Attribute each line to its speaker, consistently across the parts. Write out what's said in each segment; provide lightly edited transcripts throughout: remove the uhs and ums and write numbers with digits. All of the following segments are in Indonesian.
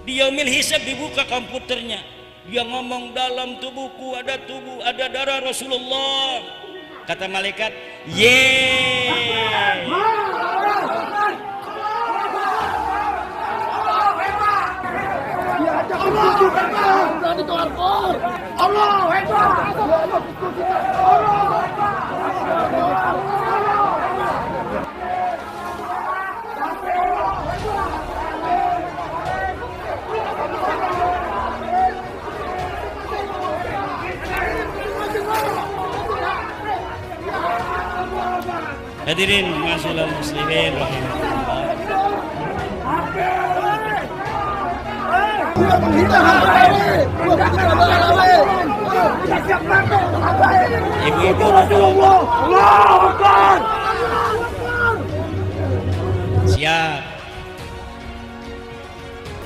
Speaker 1: Di yaumil hisab dibuka komputernya, dia ngomong dalam tubuhku ada darah Rasulullah. Kata malaikat, yeay. Hadirin ma'asyiral muslimin rahimahullah. Ibu-ibu siap.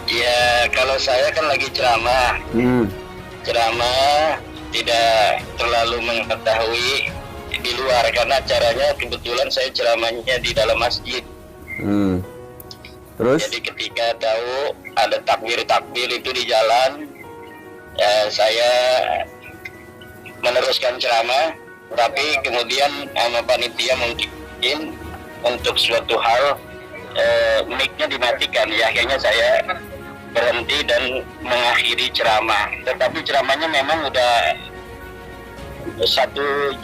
Speaker 2: Ya, kalau saya kan lagi ceramah. Ceramah tidak terlalu mengetahui di luar karena acaranya kebetulan saya ceramahnya di dalam masjid.
Speaker 3: Terus?
Speaker 2: Jadi ketika tahu ada takbir itu di jalan, ya saya meneruskan ceramah, tapi kemudian sama panitia mungkin untuk suatu hal mic-nya dimatikan. Ya akhirnya saya berhenti dan mengakhiri ceramah. Tetapi ceramahnya memang udah 1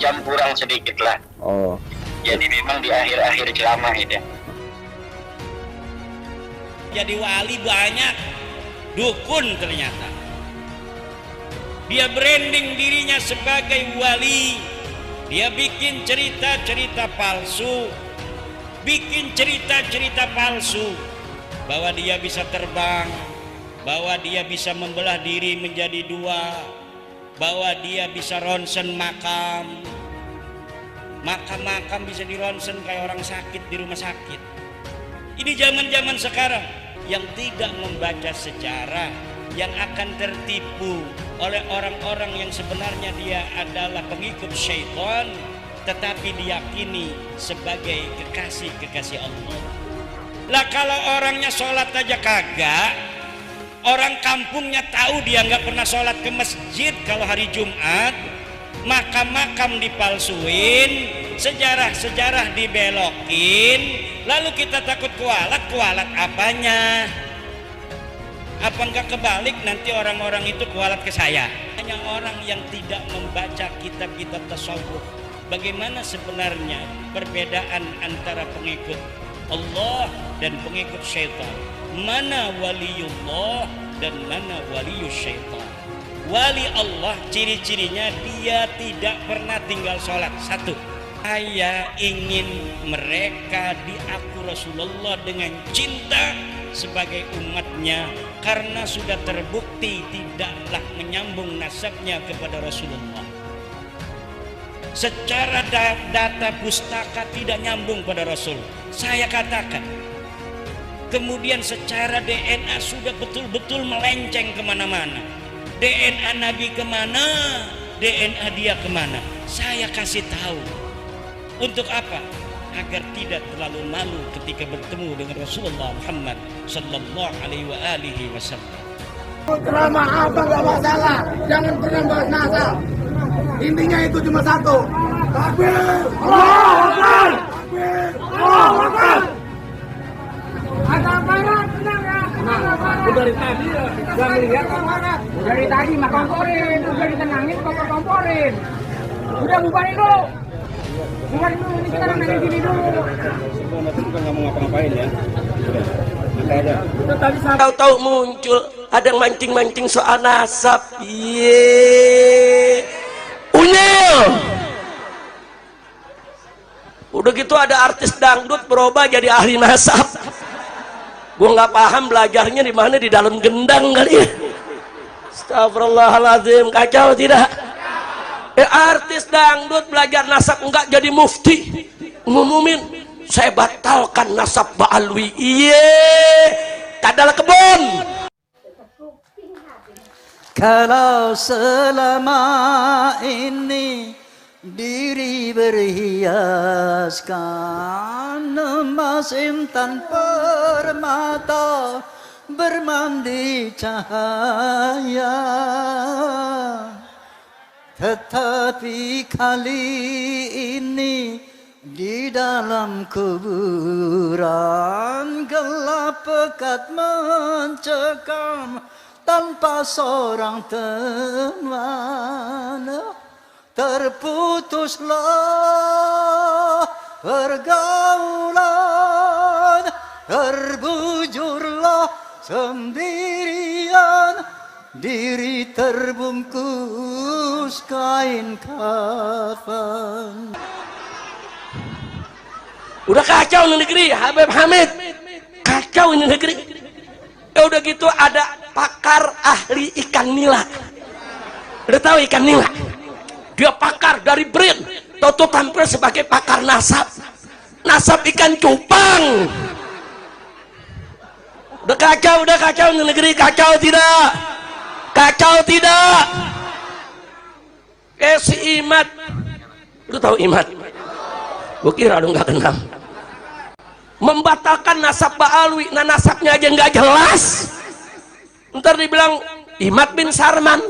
Speaker 2: jam kurang sedikit lah.
Speaker 3: Oh.
Speaker 2: Jadi memang di akhir-akhir ceramah itu.
Speaker 1: Jadi wali banyak, dukun ternyata. Dia branding dirinya sebagai wali. Dia bikin cerita-cerita palsu. Bikin cerita-cerita palsu bahwa dia bisa terbang, bahwa dia bisa membelah diri menjadi 2, bahwa dia bisa ronsen makam bisa dironsen kayak orang sakit di rumah sakit. Ini zaman-zaman sekarang yang tidak membaca sejarah, yang akan tertipu oleh orang-orang yang sebenarnya dia adalah pengikut syaitan, tetapi diyakini sebagai kekasih Allah. Lah kalau orangnya sholat aja kagak, orang kampungnya tahu dia nggak pernah sholat ke masjid kalau hari Jumat, makam dipalsuin, sejarah dibelokin, lalu kita takut kualat apanya? Apa enggak kebalik nanti orang-orang itu kualat ke saya? Hanya orang yang tidak membaca kitab-kitab tasawuf. Bagaimana sebenarnya perbedaan antara pengikut Allah dan pengikut syaitan? Mana waliullah dan mana walius syaitan? Wali Allah ciri-cirinya dia tidak pernah tinggal sholat. 1, saya ingin mereka diaku Rasulullah dengan cinta sebagai umatnya, karena sudah terbukti tidaklah menyambung nasabnya kepada Rasulullah. Secara data pustaka tidak nyambung pada Rasul, saya katakan. Kemudian secara DNA sudah betul-betul melenceng kemana-mana. DNA Nabi kemana, DNA dia kemana. Saya kasih tahu. Untuk apa? Agar tidak terlalu malu ketika bertemu dengan Rasulullah Muhammad sallallahu alaihi wasallam.
Speaker 4: Ceramah apa nggak masalah, jangan pernah bahas nasab. Intinya itu cuma 1. Takbir, Allahu Akbar. Takbir, Allahu Akbar. Ada aparat, benar ya? Dari tadi nggak melihat aparat. Dari tadi mah komporin, udah ditenangin komporin. Udah bubarin dulu. Bubarin dulu, ini kita nanya gini dulu.
Speaker 3: Nanti kita nggak mau ngapa-ngapain ya. Udah, aja.
Speaker 5: Tahu-tahu muncul ada yang mancing-mancing soal nasab. Unyil. Udah gitu ada artis dangdut berubah jadi ahli nasab. Gua nggak paham belajarnya di mana, di dalam gendang kali ya. Astagfirullahaladzim, kacau tidak? Artis dangdut belajar nasab enggak jadi mufti ngumumin saya batalkan nasab Ba'alwi. Kadal kebun.
Speaker 6: Kalau selama ini diri berhiaskan emas intan permata, bermandi cahaya. Tetapi kali ini di dalam kuburan gelap pekat mencekam tanpa seorang teman. Terputuslah pergaulan, terbujurlah sendirian, diri terbungkus kain kafan.
Speaker 5: Udah kacau ini negeri, Habib Hamid. Kacau ini negeri. Ya udah gitu ada pakar ahli ikan nila. Udah tahu ikan nila? Dia pakar dari BRIN. Toto tampil sebagai pakar nasab. Nasab ikan cupang. Udah kacau ini negeri. Kacau tidak? Kacau tidak? Si Imat. Lu tahu Imat? Gue kira lu nggak kenal. Membatalkan nasab Ba'alwi, nah nasabnya aja nggak jelas. Ntar dibilang Imat bin Sarman,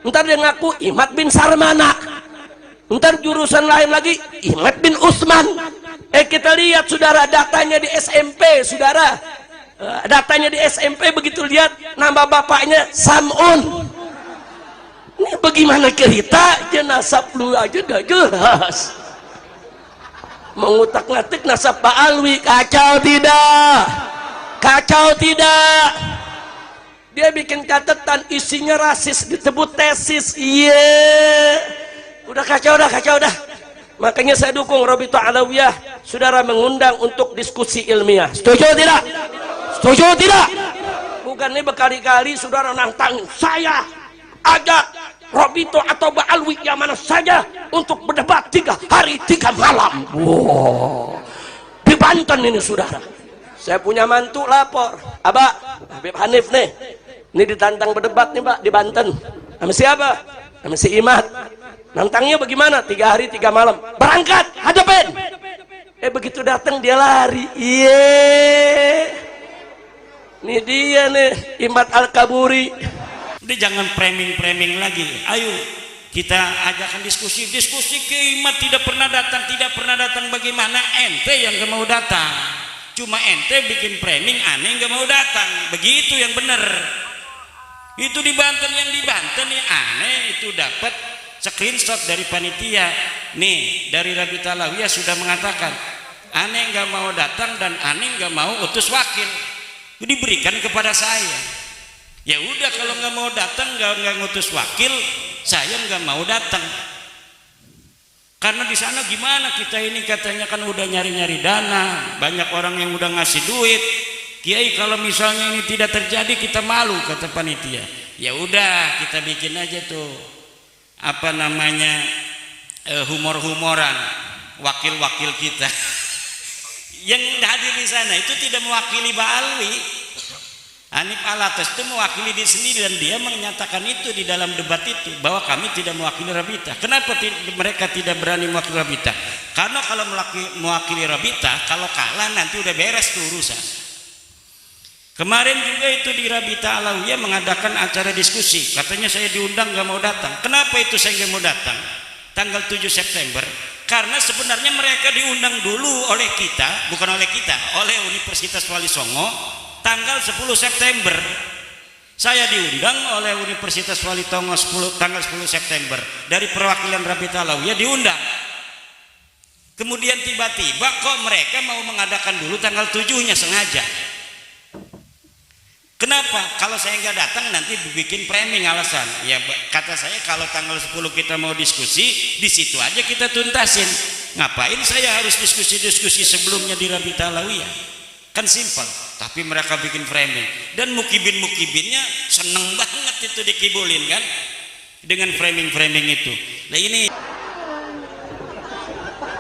Speaker 5: ntar dia ngaku Imat bin Sarmana, ntar jurusan lain lagi Imat bin Usman. Kita lihat saudara datanya di SMP, saudara datanya di SMP, begitu lihat nama bapaknya Sam'un. Ini bagaimana cerita aja nasab lu aja gak jelas. Mengutak-ngatik nasab Ba'alwi. Kacau tidak? Kacau tidak? Dia bikin catatan isinya rasis, disebut tesis. Udah kacau dah. Makanya saya dukung Rabithah Alawiyah, saudara mengundang untuk diskusi ilmiah. Setuju tidak? Setuju tidak? Bukan ini berkali-kali saudara nantang saya ajak Rabithah atau Ba'alwi yang mana saja untuk berdebat 3 hari 3 malam. Wow. Di Banten ini saudara. Saya punya mantu lapor, Abah, Habib Hanif nih. Ini ditantang berdebat nih Pak di Banten. Sama siapa? Sama si Imat. Nantangnya bagaimana? 3 hari 3 malam. Berangkat, hadapin. Begitu datang dia lari. Ini dia nih Imat Al-Kaburi.
Speaker 1: Udah jangan framing lagi. Ayo kita ajakkan diskusi ke Imat tidak pernah datang bagaimana ente yang gak mau datang, cuma ente bikin framing aneh gak mau datang, begitu yang bener. Itu di Banten, yang di Banten nih aneh itu dapat screenshot dari panitia nih, dari Rabithah Alawiyah sudah mengatakan aneh gak mau datang dan aneh gak mau utus wakil, diberikan kepada saya. Ya udah, kalau nggak mau datang, nggak ngutus wakil, saya nggak mau datang. Karena di sana gimana kita ini katanya kan udah nyari-nyari dana, banyak orang yang udah ngasih duit. Kiai kalau misalnya ini tidak terjadi kita malu, kata panitia. Ya udah kita bikin aja tuh apa namanya humor-humoran wakil-wakil kita yang hadir di sana itu tidak mewakili Ba'alwi. Hanif Alatas itu mewakili diri sendiri dan dia menyatakan itu di dalam debat itu bahwa kami tidak mewakili Rabithah. Kenapa mereka tidak berani mewakili Rabithah? Karena kalau mewakili Rabithah, kalau kalah nanti udah beres tuh urusan. Kemarin juga itu di Rabithah Alawiyah mengadakan acara diskusi, katanya saya diundang gak mau datang. Kenapa itu saya gak mau datang? Tanggal 7 September karena sebenarnya mereka diundang dulu oleh kita, bukan oleh kita, oleh Universitas Wali Songo. Tanggal 10 September saya diundang oleh Universitas Wali Songo tanggal 10 September dari perwakilan Rabithah Alawiyah diundang. Kemudian tiba-tiba kok mereka mau mengadakan dulu tanggal 7-nya sengaja. Kenapa? Kalau saya nggak datang nanti bikin framing alasan. Ya kata saya kalau tanggal 10 kita mau diskusi, di situ aja kita tuntasin. Ngapain saya harus diskusi sebelumnya di Rabithah Alawiyah? Kan simpel, tapi mereka bikin framing dan mukibinnya seneng banget itu dikibulin kan dengan framing itu. Nah ini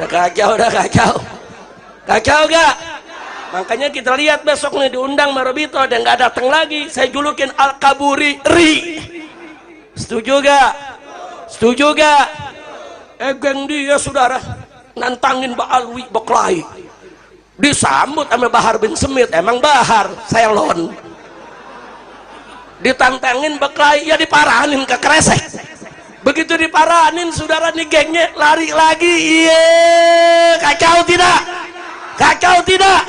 Speaker 5: udah kacau gak? Makanya kita lihat besok nih diundang Rabithah dan nggak datang lagi. Saya julukin Al-Kaburi Ri. Setuju gak? Geng dia saudara nantangin Ba'alwi Beklai, disambut sama Bahar bin Semit. Emang Bahar, saya lon ditantangin beklai, ya diparahanin ke kresek. Begitu diparahanin, saudara nih gengnya lari lagi. Iya, kacau tidak? Kacau tidak?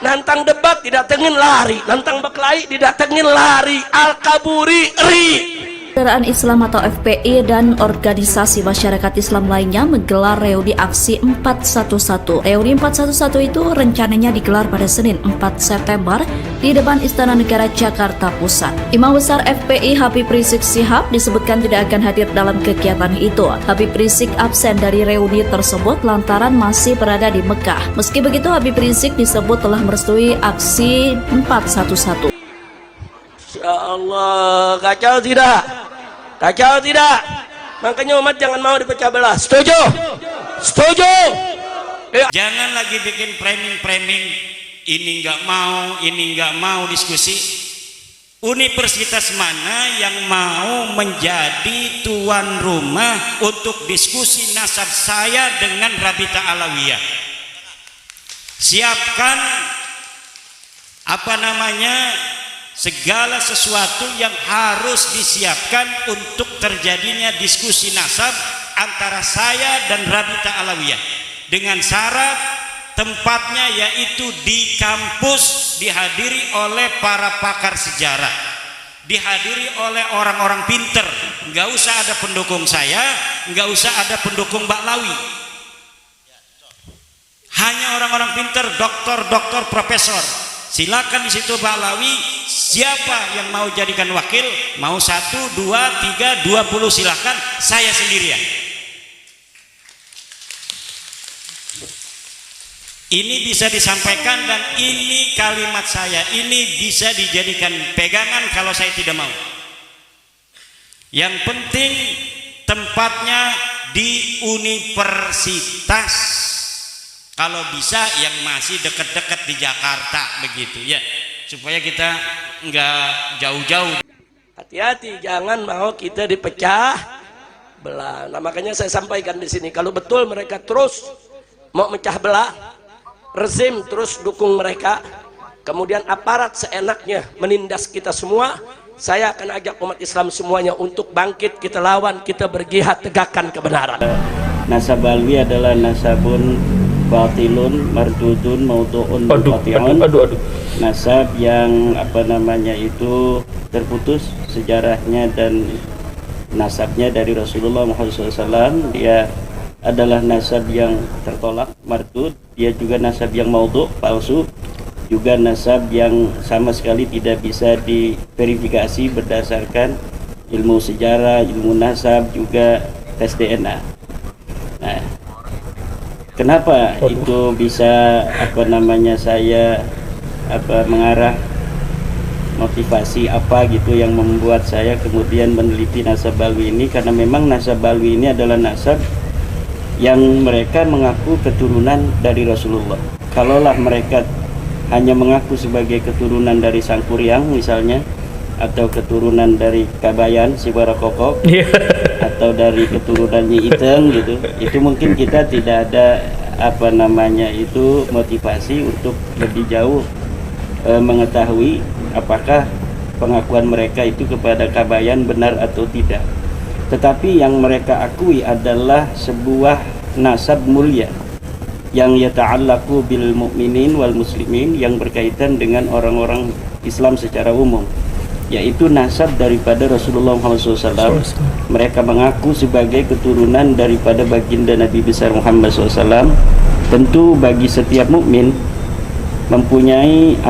Speaker 5: Nantang debat didatengin lari, nantang beklai didatengin lari. Al-Kaburi ri.
Speaker 7: Persaudaraan Islam atau FPI dan organisasi masyarakat Islam lainnya menggelar reuni aksi 411. Reuni 411 itu rencananya digelar pada Senin 4 September di depan Istana Negara Jakarta Pusat. Imam Besar FPI Habib Rizik Syihab disebutkan tidak akan hadir dalam kegiatan itu. Habib Rizik absen dari reuni tersebut lantaran masih berada di Mekah. Meski begitu, Habib Rizik disebut telah merestui aksi 411.
Speaker 5: Ya Allah, kacau tidak? Kacau tidak? Makanya umat jangan mau dipecah belah. Setuju? Setuju?
Speaker 1: Jangan lagi bikin framing-framing, ini nggak mau diskusi. Universitas mana yang mau menjadi tuan rumah untuk diskusi nasab saya dengan Rabita Alawiyah? Siapkan segala sesuatu yang harus disiapkan untuk terjadinya diskusi nasab antara saya dan Rabita Alawiyah, dengan syarat tempatnya yaitu di kampus, dihadiri oleh para pakar sejarah, dihadiri oleh orang-orang pinter. Nggak usah ada pendukung saya, nggak usah ada pendukung Mbak Lawi, hanya orang-orang pinter, doktor, profesor. Silakan di situ Mbak Lawi, siapa yang mau jadikan wakil, mau 1, 2, 3, 20 silakan, saya sendirian. Ini bisa disampaikan dan ini kalimat saya, ini bisa dijadikan pegangan kalau saya tidak mau. Yang penting tempatnya di universitas. Kalau bisa yang masih dekat-dekat di Jakarta begitu ya, supaya kita nggak jauh-jauh.
Speaker 5: Hati-hati, jangan mau kita dipecah belah. Nah, makanya saya sampaikan di sini, kalau betul mereka terus mau mecah belah, rezim terus dukung mereka, kemudian aparat seenaknya menindas kita semua, saya akan ajak umat Islam semuanya untuk bangkit, kita lawan, kita berjihad tegakkan kebenaran.
Speaker 3: Nasab Alwi adalah nasabun batilun mardudun maudu'un qati'un. Nasab yang itu terputus sejarahnya dan nasabnya dari Rasulullah Muhammad SAW. Dia adalah nasab yang tertolak, mardud. Dia juga nasab yang maudhu', palsu. Juga nasab yang sama sekali tidak bisa diverifikasi berdasarkan ilmu sejarah, ilmu nasab, juga tes DNA. Nah, kenapa itu bisa saya mengarah motivasi apa gitu yang membuat saya kemudian meneliti nasab Alwi ini? Karena memang nasab Alwi ini adalah nasab yang mereka mengaku keturunan dari Rasulullah. Kalaulah mereka hanya mengaku sebagai keturunan dari Sangkuriang misalnya, atau keturunan dari Kabayan si Barakokok, atau dari keturunannya Iteng gitu, itu mungkin kita tidak ada motivasi untuk lebih jauh mengetahui apakah pengakuan mereka itu kepada Kabayan benar atau tidak. Tetapi yang mereka akui adalah sebuah nasab mulia yang yata'allaqu bil mu'minin wal muslimin, yang berkaitan dengan orang-orang Islam secara umum, yaitu nasab daripada Rasulullah SAW. Mereka mengaku sebagai keturunan daripada baginda Nabi besar Muhammad SAW. Tentu bagi setiap mukmin mempunyai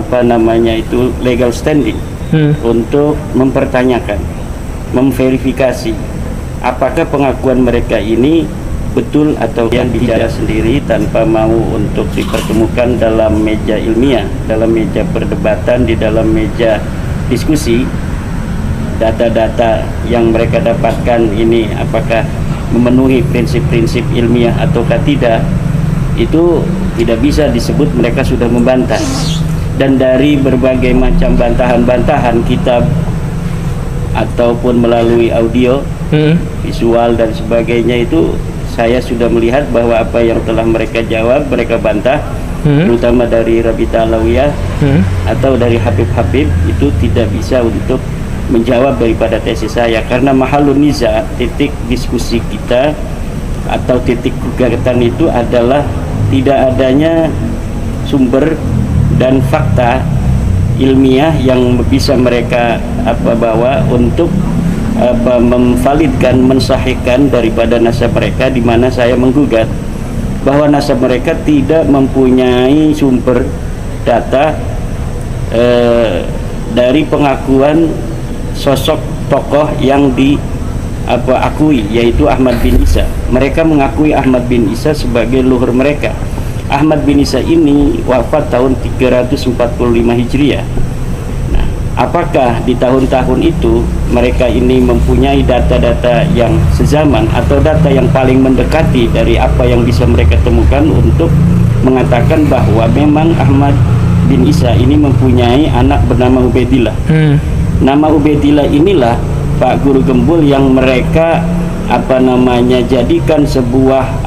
Speaker 3: legal standing untuk mempertanyakan, memverifikasi apakah pengakuan mereka ini betul atau yang bicara sendiri tanpa mau untuk dipertemukan dalam meja ilmiah, dalam meja perdebatan, di dalam meja diskusi. Data-data yang mereka dapatkan ini apakah memenuhi prinsip-prinsip ilmiah ataukah tidak, itu tidak bisa disebut mereka sudah membantah. Dan dari berbagai macam bantahan-bantahan kitab ataupun melalui audio, visual dan sebagainya, itu saya sudah melihat bahwa apa yang telah mereka jawab, mereka bantah, terutama dari Rabita Alawiyah atau dari Habib-Habib, itu tidak bisa untuk menjawab daripada tesis saya, karena mahalun niza, titik diskusi kita atau titik gugatan itu adalah tidak adanya sumber dan fakta ilmiah yang bisa mereka bawa untuk memvalidkan, mensahihkan daripada nasab mereka, di mana saya menggugat bahwa nasab mereka tidak mempunyai sumber data dari pengakuan sosok tokoh yang diakui, yaitu Ahmad bin Isa. Mereka mengakui Ahmad bin Isa sebagai leluhur mereka. Ahmad bin Isa ini wafat tahun 345 Hijriah. Nah, apakah di tahun-tahun itu mereka ini mempunyai data-data yang sezaman atau data yang paling mendekati dari apa yang bisa mereka temukan untuk mengatakan bahwa memang Ahmad bin Isa ini mempunyai anak bernama Ubaidillah. Nama Ubaidillah inilah Pak Guru Gembul yang mereka jadikan sebuah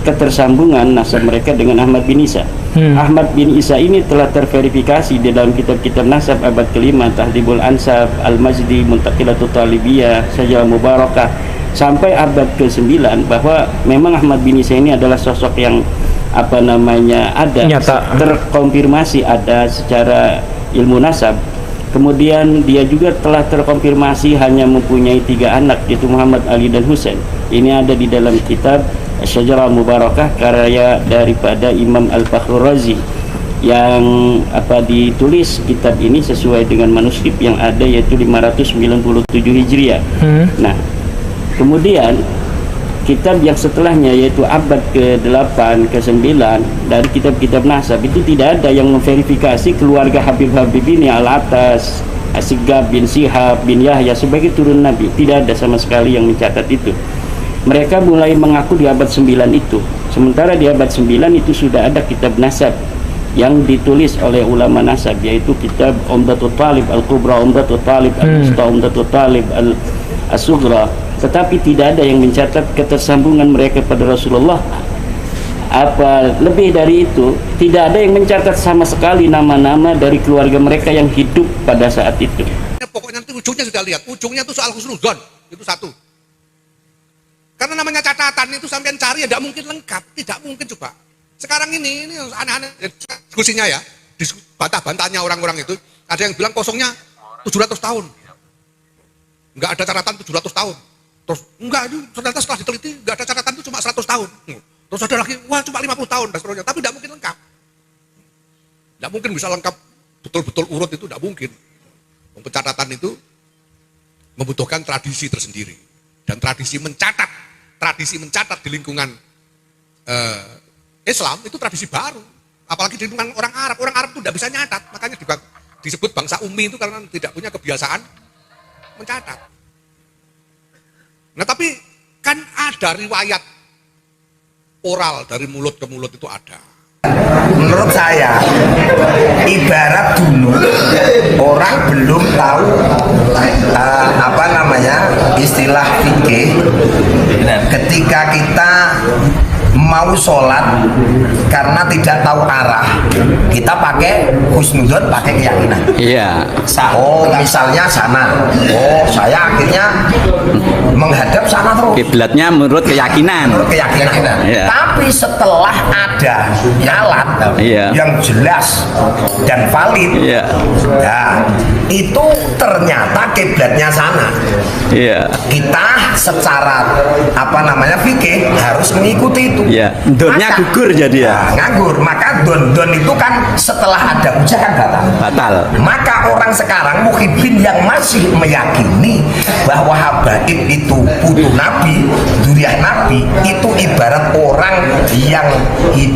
Speaker 3: ketersambungan nasab mereka dengan Ahmad bin Isa. Ahmad bin Isa ini telah terverifikasi di dalam kitab-kitab nasab abad kelima, Tahdhibul Ansab, Al-Majdi, Muntaqilatul Talibiyah, Syajarah Mubarakah, sampai abad ke-9 bahwa memang Ahmad bin Isa ini adalah sosok yang ada nyata, terkonfirmasi ada secara ilmu nasab. Kemudian dia juga telah terkonfirmasi hanya mempunyai 3 anak, yaitu Muhammad, Ali, dan Husain. Ini ada di dalam kitab Syajarah Mubarakah karya daripada Imam Al-Fakhrur Razi, yang ditulis kitab ini sesuai dengan manuskrip yang ada, yaitu 597 Hijriah. Nah, kemudian kitab yang setelahnya, yaitu abad ke-8, ke-9, dari kitab-kitab nasab itu tidak ada yang memverifikasi keluarga Habib ini Al-Atas, Asigab bin Sihab bin Yahya sebagai turun Nabi. Tidak ada sama sekali yang mencatat itu. Mereka mulai mengaku di abad 9 itu. Sementara di abad 9 itu sudah ada kitab nasab yang ditulis oleh ulama nasab, yaitu kitab Umdatul Talib Al-Kubra, Umdatul Talib Al-Musta, Umdatul Talib Al-Sughra. Tetapi tidak ada yang mencatat ketersambungan mereka pada Rasulullah. Lebih dari itu, tidak ada yang mencatat sama sekali nama-nama dari keluarga mereka yang hidup pada saat itu.
Speaker 8: Pokoknya nanti ujungnya sudah lihat, ujungnya itu soal husnudzon, itu satu. Karena namanya catatan itu sampean cari ya tidak mungkin lengkap, tidak mungkin coba. Sekarang ini aneh-aneh diskusinya ya, bantah-bantahnya orang-orang itu, ada yang bilang kosongnya 700 tahun. Enggak ada catatan 700 tahun. Terus enggak, itu ternyata setelah diteliti enggak ada catatan itu cuma 100 tahun. Terus ada lagi, wah cuma 50 tahun dan seterusnya. Tapi tidak mungkin lengkap. Tidak mungkin bisa lengkap betul-betul urut, itu tidak mungkin. Pencatatan itu membutuhkan tradisi tersendiri. Dan tradisi mencatat di lingkungan Islam itu tradisi baru. Apalagi di lingkungan orang Arab. Orang Arab itu tidak bisa nyatat. Makanya disebut bangsa ummi itu karena tidak punya kebiasaan mencatat. Nah tapi kan ada riwayat oral dari mulut ke mulut itu ada.
Speaker 9: Menurut saya, ibarat dulu orang belum tahu istilah fikih. Ketika kita mau sholat karena tidak tahu arah, kita pakai husnudzon, pakai keyakinan.
Speaker 10: Iya.
Speaker 9: Oh, misalnya sana. Oh, saya akhirnya menghadap sana terus.
Speaker 10: Kiblatnya menurut keyakinan.
Speaker 9: Menurut keyakinan.
Speaker 10: Iya.
Speaker 9: Tapi setelah ada alat yang jelas dan valid, nah, itu ternyata kiblatnya sana.
Speaker 10: Iya.
Speaker 9: Kita secara fikih harus mengikuti itu.
Speaker 10: Iya. Donnya gugur jadi ya.
Speaker 9: Nganggur. Maka don itu kan setelah ada hujah kan batal. Maka orang sekarang muhibbin yang masih meyakini bahwa habaib itu putu Nabi, dzurriyyah Nabi, itu ibarat orang yang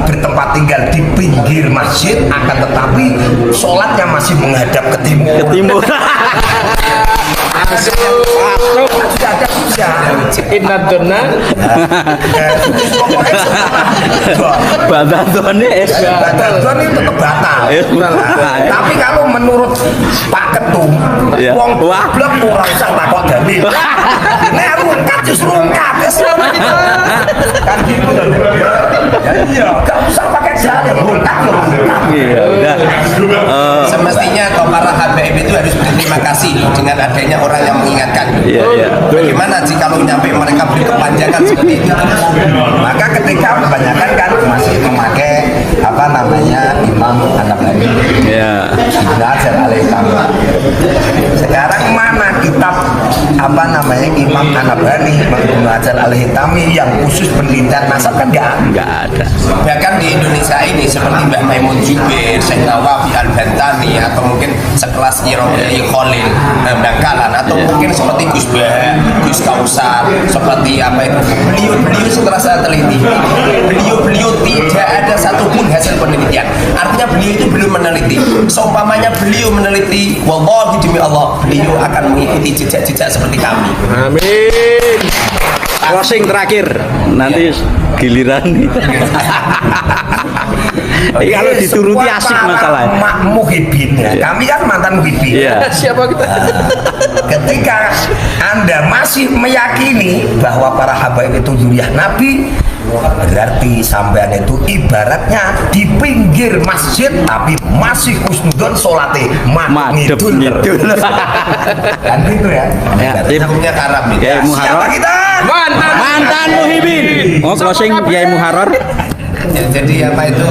Speaker 9: bertempat tinggal di pinggir masjid, akan tetapi sholatnya masih menghadap ke timur.
Speaker 10: Ke timur.
Speaker 9: Sudah ada hujah.
Speaker 5: Inna donna
Speaker 10: Badadon itu
Speaker 9: tetap batal. Tapi kalau menurut Pak Ketum, wong goblok ora usah takok dalil. Nek rungkat justru rungkat. Kan gitu lho. Ya iya, enggak usah pakai dalil, rungkat.
Speaker 10: Iya, udah.
Speaker 9: semestinya para habaib itu harus berterima kasih loh dengan adanya orang yang mengingatkan. Bagaimana jika nyampe mereka beri kepanjangan seperti itu? Maka ketika kebanyakan kan masih memakai apa namanya Imam An-Nabhani, Ibnu Hajar al-Haytami. Sekarang mana kitab apa namanya Imam An-Nabhani, Ibnu Hajar al-Haytami yang khusus penelitian nasab kan nggak ada. Bahkan di Indonesia ini seperti Mbah Maimun Jubair, Syekh Nawawi Al-Bantani, atau mungkin sekelas Robi Khalil Bangkalan, atau mungkin seperti Gus Bah, Gus Kausar, seperti apa itu, beliau setelah saya teliti, beliau tidak ada satupun hasil penelitian. Artinya beliau itu belum meneliti. Seumpamanya beliau meneliti, wallahi demi Allah, beliau akan mengikuti jejak-jejak seperti kami.
Speaker 10: Amin. Closing terakhir, nanti giliran nih. Kalau dituruti asik masalahnya.
Speaker 9: Muhibin ya. Kami kan mantan muhibin.
Speaker 5: Siapa kita?
Speaker 9: Ketika Anda masih meyakini bahwa para habaib itu zuriyah Nabi, berarti sampean itu ibaratnya di pinggir masjid tapi masih husnudon sholatnya madep ngidul. Kan gitu ya. Namanya karam nih. Siapa kita?
Speaker 10: Mantan muhibin. Oh, closing Kiai Muharrar.
Speaker 9: Jadi apa itu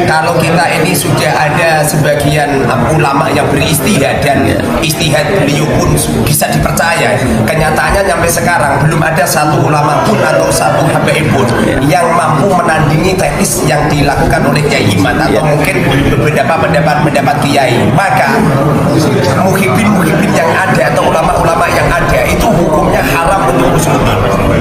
Speaker 9: kalau kita ini sudah ada sebagian ulama yang beristihad dan istihad beliau pun bisa dipercaya, kenyataannya sampai sekarang belum ada satu ulama pun atau satu habaib pun yang mampu menandingi teknis yang dilakukan oleh Kiai Iman atau mungkin beberapa pendapat kiai. Maka muhibin yang ada atau ulama-ulama yang ada itu hukumnya haram untuk muslimin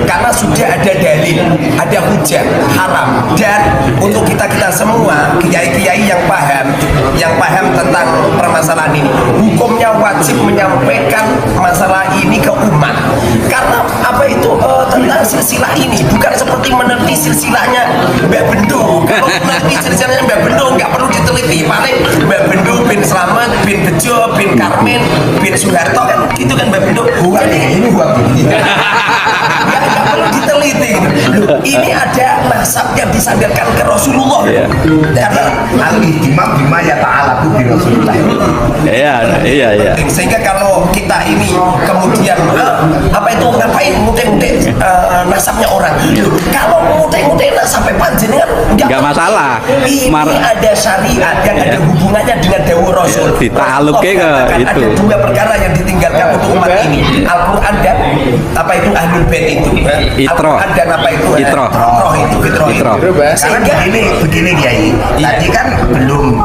Speaker 9: karena sudah ada dalil, ada hujah haram. Dan untuk kita semua kiai-kiai yang paham tentang permasalahan ini, hukumnya wajib menyampaikan masalah ini ke umat. Karena apa itu tentang silsilah ini bukan seperti meneliti silsilahnya Mbak Bendo. Kalau meneliti silsilahnya Mbak Bendo nggak perlu diteliti, paling Mbak Bendo bin Slamet bin Bejo bin Karmen bin Soeharto kan gitu kan Mbak Bendo. Jadi ini buat nggak perlu diteliti gitu. Ini ada nasab yang disandarkan ke Rasulullah. Karena al-ihtimam bima yata'allaqu bi Rasulullah. Iya. Sehingga kalau kita ini kemudian apa itu ngapain mutek-mutek nasabnya orang. Kalau mutek-mutek nasabnya panjenengan enggak masalah. Ini ada syariat yang ada hubungannya dengan dawuh Rasul.
Speaker 10: Dita'alluqke ke itu.
Speaker 9: Ada dua perkara yang ditinggalkan untuk umat ini. Al-Qur'an dan apa itu Ahlul Bait itu. Al-Qur'an dan apa itu? Fitrah.
Speaker 6: Karena begini Kiai, tadi kan belum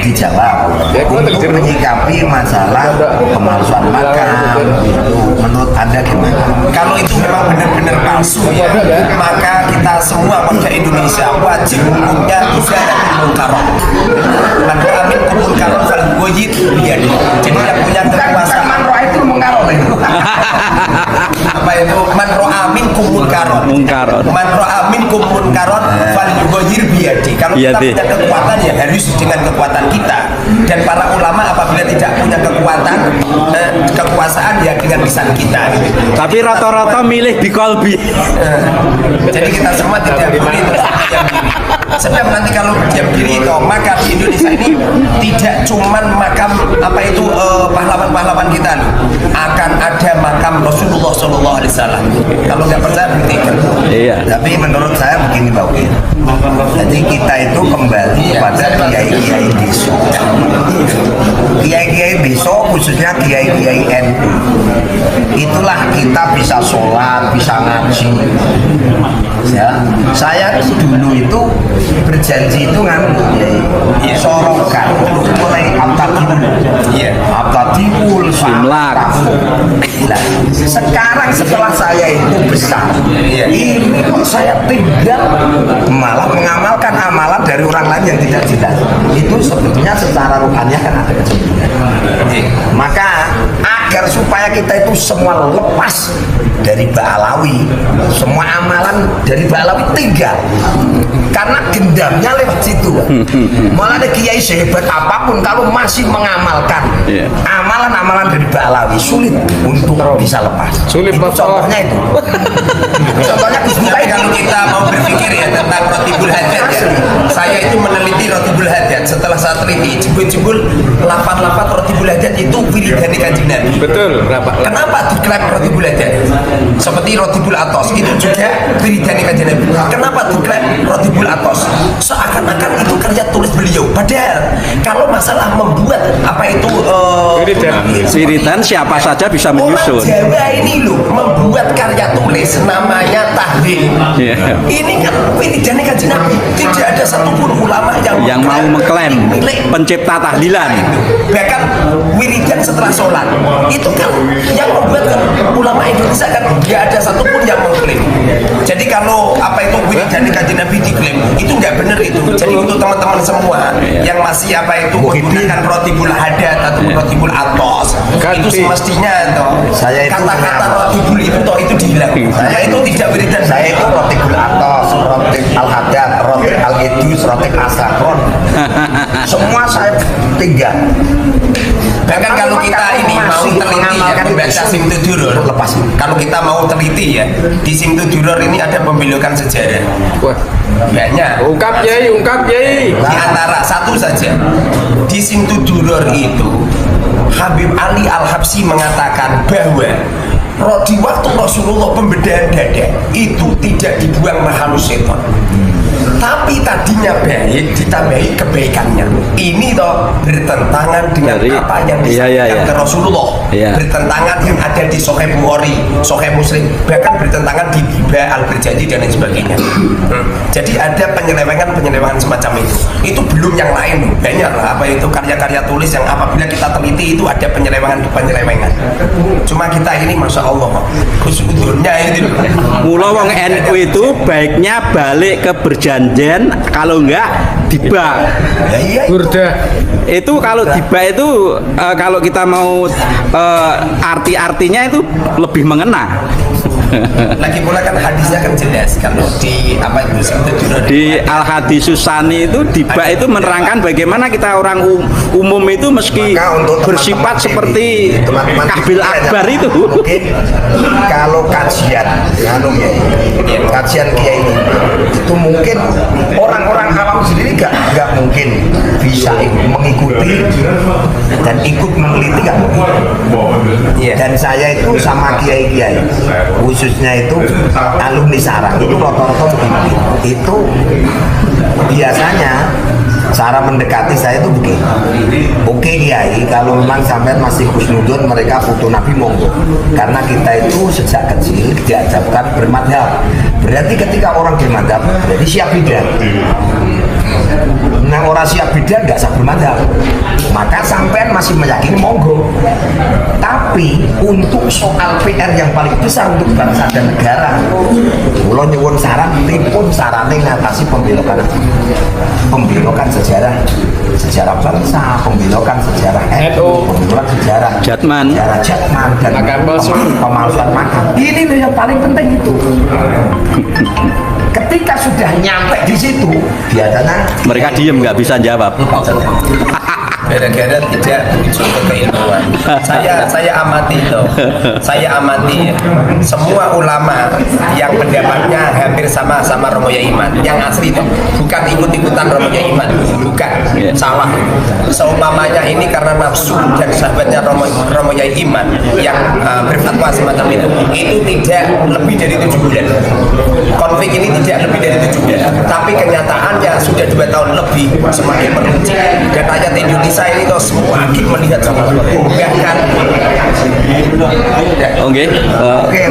Speaker 6: dijawab untuk menyikapi masalah pemalsuan makam itu menurut Anda gimana?
Speaker 9: Kalau itu memang benar-benar palsu ya, maka kita semua warga Indonesia wajib hukumnya izalatul munkarat. Man amin kumul karom fal wajib biadi. Jadi yang punya kekuasaan man roa itu munkarat itu. Apa itu man roa min kumul karom. Man roa min kumul karom fal wajib biadi. Kalau kita punya kekuatan ya harus dengan kekuatan kita. Dan para ulama apabila tidak punya kekuasaan ya dengan lisan kita. Gitu.
Speaker 10: Tapi rata-rata milih bikolbi.
Speaker 9: Jadi kita semua tidak boleh tetap diam diri. Sebab nanti kalau diam diri itu maka di Indonesia ini tidak cuman makam apa itu pahlawan-pahlawan kita loh. Akan ada makam Rasulullah SAW. Kalau nggak percaya buktikan.
Speaker 10: Iya.
Speaker 6: Tapi menurut saya begini Pak Uki. Jadi kita itu kembali pada kiai-kiai desa. Kiai-kiai desa khususnya kiai-kiai NU. Itulah kita bisa sholat, bisa ngaji. Ya, saya dulu itu berjanji itu kan sorokan mulai abtadiul
Speaker 10: Simlak.
Speaker 6: Sekarang setelah saya itu besar, ini kok saya tidak malah mengamalkan amalan dari orang lain yang tidak jelas. Itu sebetulnya secara rohaniah kan ada kecenderungan. Maka agar supaya
Speaker 9: kita itu semua lepas dari Ba'alawi, semua amalan dari Ba'alawi tinggal karena gendamnya lewat situ. Malah ada kiai sehebat apapun kalau masih mengamalkan amalan-amalan dari Ba'alawi sulit untuk bisa lepas. Sulit itu contohnya itu. Contohnya
Speaker 6: tapi kalau kita mau berpikir ya tentang Rotibul Hajat ya, saya itu meneliti Rotibul Hajat. Setelah saya teliti jebul-jebul 88 Rotibul Hajat itu wiridane Kanjeng Nabi. Betul. Kenapa diklaim Rotibul Hajat? Seperti Rotibul Atos itu juga wiridane Kanjeng Nabi. Kenapa diklaim Rotibul Atos? Seakan-akan itu karya tulis beliau. Padahal kalau masalah membuat apa itu
Speaker 10: Wiridan siapa saja bisa menyusun.
Speaker 6: Orang Jawa ini loh membuat karya tulis namanya tahlil. Ini kan wiridane Kanjeng Nabi. Tidak ada satupun ulama yang
Speaker 10: mau mengklaim pencipta tahlilan.
Speaker 6: Bahkan wiridan setelah sholat itu kan yang membuat kan ulama Indonesia kan tidak ada satupun yang mengklaim. Jadi kalau apa itu wiridane Kanjeng Nabi diklaim itu nggak benar itu. Jadi untuk teman-teman semua yang masih apa itu menggunakan Rotibul Hadat atau Rotibul Atos itu semestinya toh kata-kata Rotibul itu toh itu dihilangkan. Saya itu tidak wiridan,
Speaker 9: saya itu Rotibul Atos, Rotib Al-Haddad, Rotib Al-Idus, Rotib Asakron. Semua saya tinggal.
Speaker 6: Bahkan kalau kita ini mau teliti ya membaca Simtu Duror, lepas. Kalau kita mau teliti ya di Simtu Duror ini ada pembelokan sejarah. Banyak. Ungkap Yai. Di antara satu saja di Simtu Duror itu Habib Ali Al-Habsyi mengatakan bahwa di waktu Rasulullah pembedahan dada itu tidak dibuang mahalus setan, tapi tadinya baik ditambahi kebaikannya. Ini toh bertentangan dengan apa yang disampaikan ke Rasulullah, bertentangan yang ada di Sahih Bukhari, Sahih Muslim, bahkan bertentangan di Biba Al-Berjanji dan lain sebagainya. Jadi ada penyelewengan semacam itu. Itu belum yang lain, banyak lah apa itu karya-karya tulis yang apabila kita teliti itu ada penyelewengan. Cuma kita ini masya Allah khusnudurnya itu.
Speaker 10: Mula wong NU itu baiknya balik ke berjanjian, kalau enggak dibak. Itu kalau dibak itu kalau kita mau arti-artinya itu lebih mengena.
Speaker 6: Lagi pula kan hadisnya kan jelas kalau di apa itu
Speaker 10: di Al-Hadisus Sani itu dibak itu menerangkan bagaimana kita orang umum itu meski bersifat seperti Kabil Akbar itu.
Speaker 9: Mungkin kalau kajian kiai itu mungkin orang-orang awam sendiri nggak mungkin bisa mengikuti dan ikut meneliti, nggak mungkin. Dan saya itu sama kiai-kiai khususnya itu alumni sarang itu rata-rata itu biasanya cara mendekati saya itu begini. Oke kiai, kalau memang sampai masih khusnudun mereka foto Nabi monggo, karena kita itu sejak kecil diajarkan bermadhab. Berarti ketika orang bermadhab berarti siap bidan. Nah orang siap bidan nggak sah bermadhab, maka sampean masih meyakini monggo. Tapi untuk soal PR yang paling besar untuk bangsa dan negara, kula nyuwun saran, pripun sarane ngatasi pembelokan sejarah bangsa, pembelokan sejarah pembelokan sejarah Jatman dan pemalsuan makam. Ini loh yang paling penting itu. Ketika sudah nyampe di situ, biasanya
Speaker 10: mereka diem nggak bisa jawab.
Speaker 6: Gara-gara tidak muncul keilmuan. Saya amati itu. Saya amati semua ulama yang pendapatnya hampir sama Romo Yai Iman, yang asli itu bukan ikut-ikutan Romo Yai Iman, bukan, salah. Seumpamanya ini karena nafsu dan sahabatnya Romo Yai Iman yang berfatwa semacam itu tidak lebih dari 7 bulan. Konflik ini tidak lebih dari 7 bulan, tapi kenyataannya sudah 2 tahun lebih semakin meruncing dan rakyat Indonesia ini kok semakin melihat sama bahkan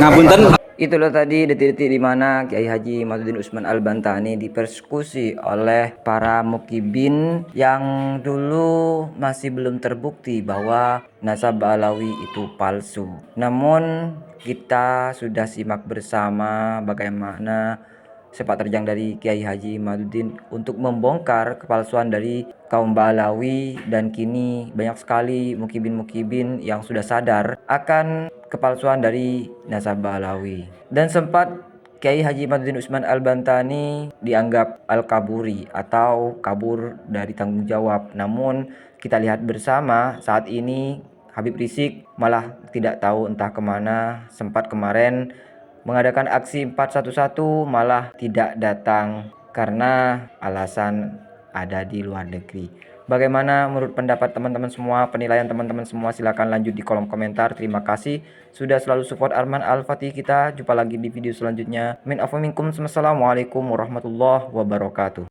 Speaker 10: ngapunten.
Speaker 11: Itulah tadi detik-detik di mana Kiai Haji Mazuddin Usman Al-Bantani dipersekusi oleh para mukibin yang dulu masih belum terbukti bahwa nasab Ba'alawi itu palsu. Namun kita sudah simak bersama bagaimana sepak terjang dari Kiai Haji Mazuddin untuk membongkar kepalsuan dari kaum Ba'alawi, dan kini banyak sekali mukibin-mukibin yang sudah sadar akan kepalsuan dari nasabah Alawi. Dan sempat Kiai Haji Imaduddin Usman Al-Bantani dianggap al-kaburi atau kabur dari tanggung jawab. Namun kita lihat bersama saat ini Habib Rizik malah tidak tahu entah kemana. Sempat kemarin mengadakan aksi 411 malah tidak datang karena alasan ada di luar negeri. Bagaimana menurut pendapat teman-teman semua, penilaian teman-teman semua? Silahkan lanjut di kolom komentar. Terima kasih sudah selalu support Arman Al-Fatih kita. Jumpa lagi di video selanjutnya. Min afa minkum. Wassalamualaikum warahmatullahi wabarakatuh.